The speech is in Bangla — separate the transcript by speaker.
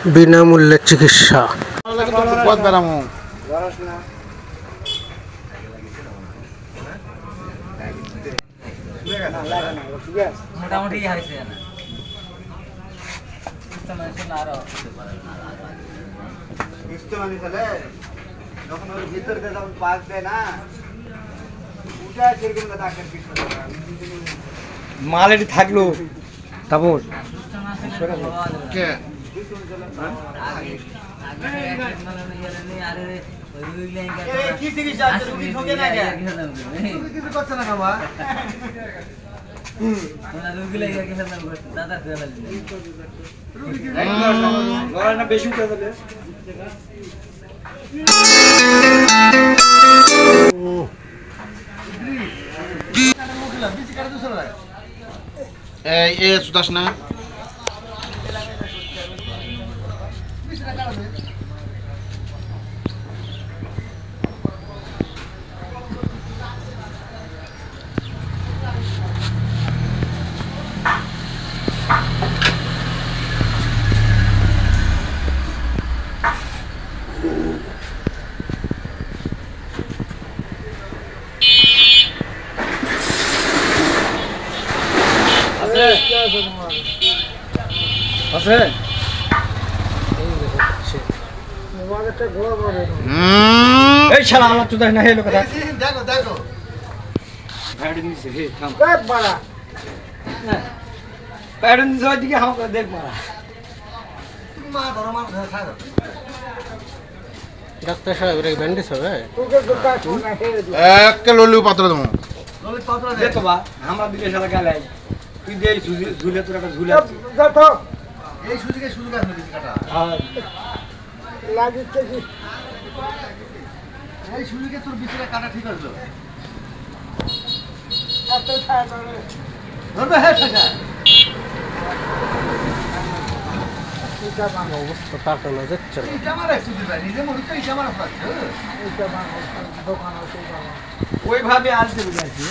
Speaker 1: বিনামূল্যে চিকিৎসা।
Speaker 2: মোটামুটি হয়েছে যখন ওর ভিতরে যখন পাক দেয় না ওটা সেরকম মাল এটি থাকলো তারপর কি চিকিৎসা রুগী ঠকে না কিছু করছে না বাবা বেশি
Speaker 3: সুদাস না
Speaker 2: আছে এই শালা আমার তো দেখ না হে লোক কথা
Speaker 3: দেখো দেখো
Speaker 2: ভ্যাড়ি নিছে হে থাম বাড়া ভ্যাড়ি নিছে ওইদিকে আমাকে দেখ মারা
Speaker 3: মা ধরো মা ধরো
Speaker 1: ডাক্তার সাহেব রে ব্যান্ডেজ হবে
Speaker 3: এক ললিও পাত্র দেবো
Speaker 2: ললিত পাত্র দে তো বা আমরা দিকে শালা গালে তুই দে ঝুলে তোর একটা ঝুলে
Speaker 3: এই সুযোগে সুযোগ আছে বেশি কাটা
Speaker 1: লাগিচ্ছে কি
Speaker 3: এই সুযোগে তোর বিছানা কাটা ঠিক হলো
Speaker 1: এত ছায়া করে
Speaker 3: ধরবে হ্যাঁ টাকা
Speaker 1: এটা বাংলা অবস্থা কাটানো যাচ্ছে না।
Speaker 3: এটা আমার একটু দিবা নিজে মনে তো এটা আমার আছে
Speaker 1: এটা বাংলা দোকান আছে
Speaker 2: ওইভাবে আসতে বুঝাইছি